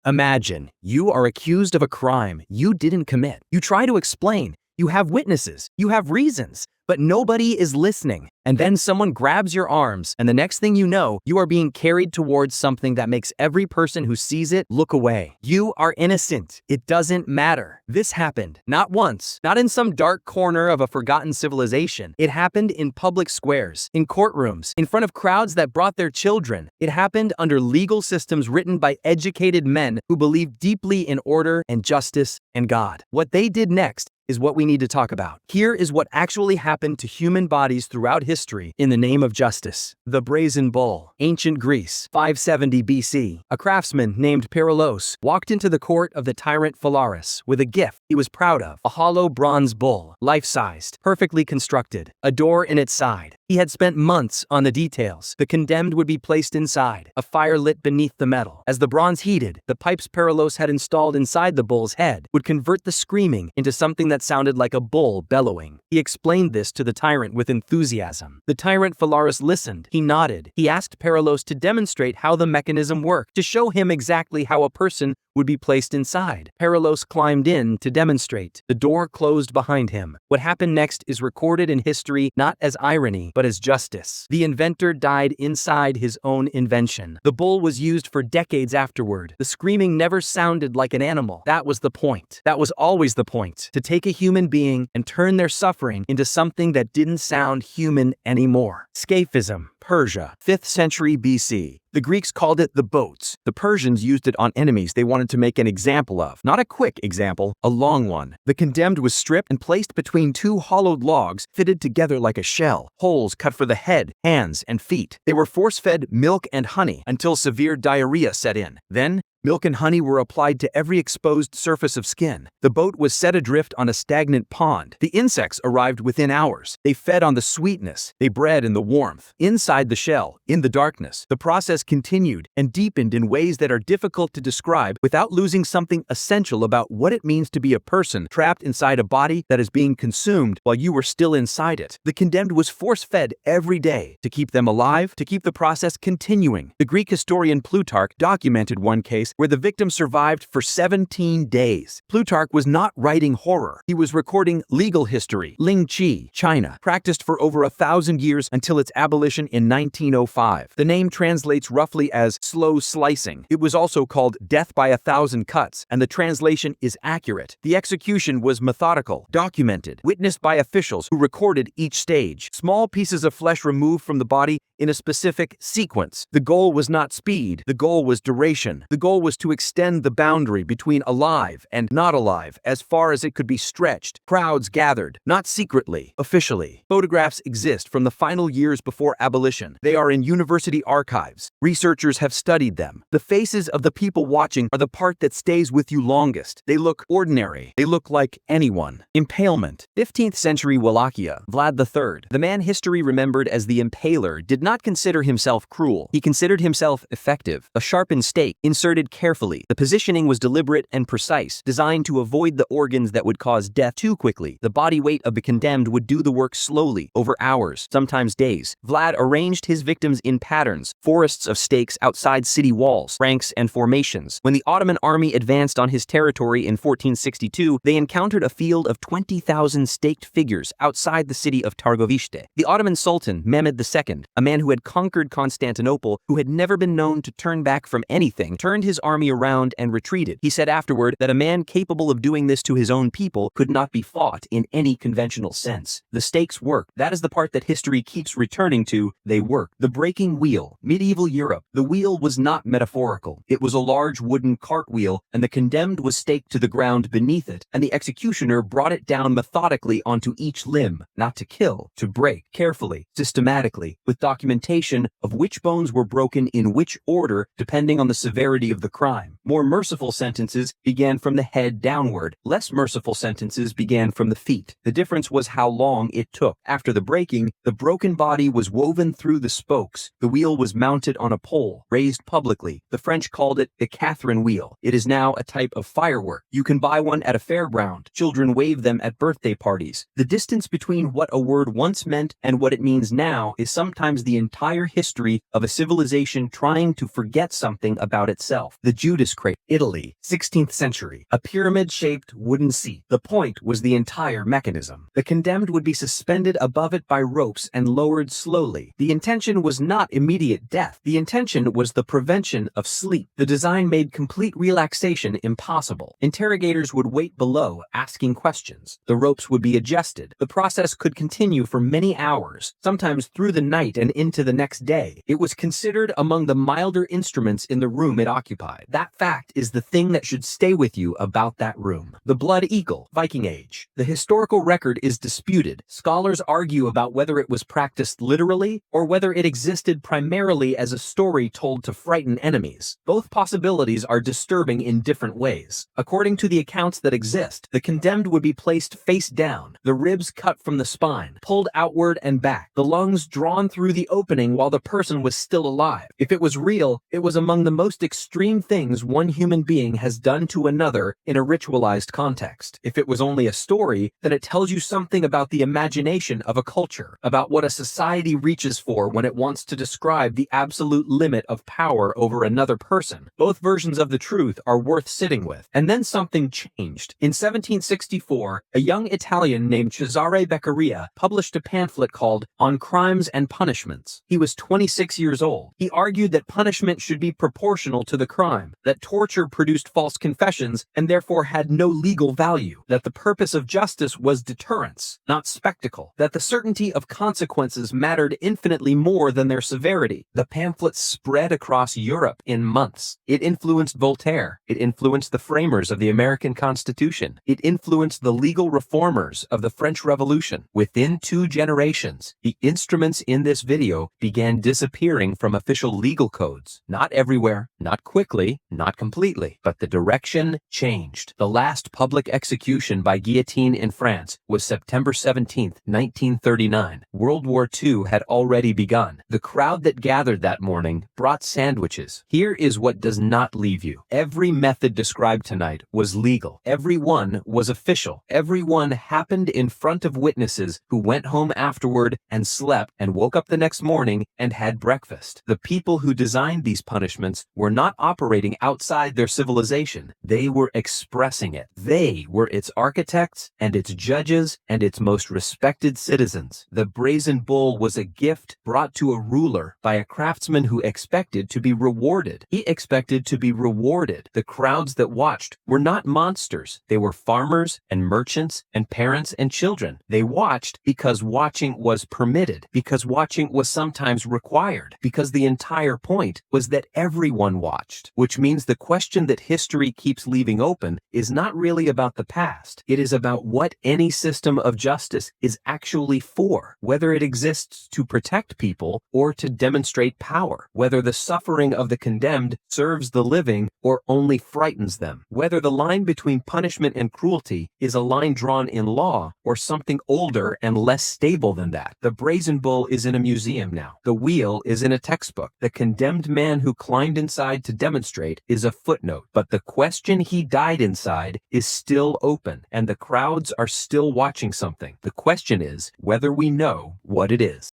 Imagine you are accused of a crime you didn't commit. You try to explain. You have witnesses. You have reasons. But nobody is listening. And then someone grabs your arms, and the next thing you know, you are being carried towards something that makes every person who sees it look away. You are innocent. It doesn't matter. This happened not once, not in some dark corner of a forgotten civilization. It happened in public squares, in courtrooms, in front of crowds that brought their children. It happened under legal systems written by educated men who believe deeply in order and justice and God. What they did next is what we need to talk about. Here is what actually happened to human bodies throughout history in the name of justice. The Brazen Bull. Ancient Greece, 570 BC. A craftsman named Perilos walked into the court of the tyrant Phalaris with a gift he was proud of, a hollow bronze bull, life-sized, perfectly constructed, a door in its side. He had spent months on the details. The condemned would be placed inside, a fire lit beneath the metal. As the bronze heated, the pipes Perilos had installed inside the bull's head would convert the screaming into something that sounded like a bull bellowing. He explained this to the tyrant with enthusiasm. The tyrant Phalaris listened. He nodded. He asked Perilos to demonstrate how the mechanism worked, to show him exactly how a person would be placed inside. Perilos climbed in to demonstrate. The door closed behind him. What happened next is recorded in history not as irony, but as justice. The inventor died inside his own invention. The bull was used for decades afterward. The screaming never sounded like an animal. That was the point. That was always the point. To take a human being and turn their suffering into something that didn't sound human anymore. Scaphism, Persia, 5th century BC. The Greeks called it the boats. The Persians used it on enemies they wanted to make an example of. Not a quick example, a long one. The condemned was stripped and placed between two hollowed logs fitted together like a shell. Holes cut for the head, hands, and feet. They were force-fed milk and honey until severe diarrhea set in. Then, milk and honey were applied to every exposed surface of skin. The boat was set adrift on a stagnant pond. The insects arrived within hours. They fed on the sweetness. They bred in the warmth. Inside the shell, in the darkness, the process continued and deepened in ways that are difficult to describe without losing something essential about what it means to be a person trapped inside a body that is being consumed while you were still inside it. The condemned was force-fed every day to keep them alive, to keep the process continuing. The Greek historian Plutarch documented one case where the victim survived for 17 days. Plutarch was not writing horror. He was recording legal history. Ling Qi, China, practiced for over 1,000 years until its abolition in 1905. The name translates roughly as slow slicing. It was also called death by 1,000 cuts, and the translation is accurate. The execution was methodical, documented, witnessed by officials who recorded each stage. Small pieces of flesh removed from the body in a specific sequence. The goal was not speed. The goal was duration. The goal was to extend the boundary between alive and not alive as far as it could be stretched. Crowds gathered, not secretly, officially. Photographs exist from the final years before abolition. They are in university archives. Researchers have studied them. The faces of the people watching are the part that stays with you longest. They look ordinary. They look like anyone. Impalement. 15th century Wallachia, Vlad III. The man history remembered as the Impaler did not consider himself cruel. He considered himself effective. A sharpened stake, inserted carefully. The positioning was deliberate and precise, designed to avoid the organs that would cause death too quickly. The body weight of the condemned would do the work slowly, over hours, sometimes days. Vlad arranged his victims in patterns, forests of stakes outside city walls, ranks, and formations. When the Ottoman army advanced on his territory in 1462, they encountered a field of 20,000 staked figures outside the city of Targovishte. The Ottoman Sultan, Mehmed II, a man who had conquered Constantinople, who had never been known to turn back from anything, turned his army around and retreated. He said afterward that a man capable of doing this to his own people could not be fought in any conventional sense. The stakes worked. That is the part that history keeps returning to. They worked. The breaking wheel. Medieval Europe. The wheel was not metaphorical. It was a large wooden cartwheel, and the condemned was staked to the ground beneath it, and the executioner brought it down methodically onto each limb, not to kill, to break, carefully, systematically, with documentation of which bones were broken in which order depending on the severity of the crime. More merciful sentences began from the head downward. Less merciful sentences began from the feet. The difference was how long it took. After the breaking, the broken body was woven through the spokes. The wheel was mounted on a pole, raised publicly. The French called it the Catherine wheel. It is now a type of firework. You can buy one at a fairground. Children wave them at birthday parties. The distance between what a word once meant and what it means now is sometimes the entire history of a civilization trying to forget something about itself. The Judas crate, Italy, 16th century. A pyramid-shaped wooden seat. The point was the entire mechanism. The condemned would be suspended above it by ropes and lowered slowly. The intention was not immediate death. The intention was the prevention of sleep. The design made complete relaxation impossible. Interrogators would wait below, asking questions. The ropes would be adjusted. The process could continue for many hours, sometimes through the night and into the next day. It was considered among the milder instruments in the room it occupied. That fact is the thing that should stay with you about that room. The Blood Eagle, Viking Age. The historical record is disputed. Scholars argue about whether it was practiced literally or whether it existed primarily as a story told to frighten enemies. Both possibilities are disturbing in different ways. According to the accounts that exist, the condemned would be placed face down, the ribs cut from the spine, pulled outward and back, the lungs drawn through the opening while the person was still alive. If it was real, it was among the most extreme things one human being has done to another in a ritualized context. If it was only a story, then it tells you something about the imagination of a culture, about what a society reaches for when it wants to describe the absolute limit of power over another person. Both versions of the truth are worth sitting with. And then something changed. In 1764, a young Italian named Cesare Beccaria published a pamphlet called On Crimes and Punishments. He was 26 years old. He argued that punishment should be proportional to the crime, that torture produced false confessions and therefore had no legal value, that the purpose of justice was deterrence, not spectacle, that the certainty of consequences mattered infinitely more than their severity. The pamphlet spread across Europe in months. It influenced Voltaire. It influenced the framers of the American Constitution. It influenced the legal reformers of the French Revolution. Within 2 generations, the instruments in this video began disappearing from official legal codes. Not everywhere, not quickly, not completely, but the direction changed. The last public execution by guillotine in France was September 17, 1939. World War II had already begun. The crowd that gathered that morning brought sandwiches. Here is what does not leave you. Every method described tonight was legal. Every one was official. Every one happened in front of witnesses who went home afterward and slept and woke up the next morning and had breakfast. The people who designed these punishments were not operating outside their civilization. They were expressing it. They were its architects and its judges and its most respected citizens. The brazen bull was a gift brought to a ruler by a craftsman who expected to be rewarded. He expected to be rewarded. The crowds that watched were not monsters. They were farmers and merchants and parents and children. They watched because watching was permitted, because watching was sometimes required, because the entire point was that everyone watched, which means the question that history keeps leaving open is not really about the past. It is about what any system of justice is actually for, whether it exists to protect people or to demonstrate power, whether the suffering of the condemned serves the living or only frightens them, whether the line between punishment and cruelty is a line drawn in law or something older and less stable than that. The brazen bull is in a museum now. The wheel is in a textbook. The condemned man who climbed inside to demonstrate is a footnote, but the question he died inside is still open, and the crowds are still watching something. The question is whether we know what it is.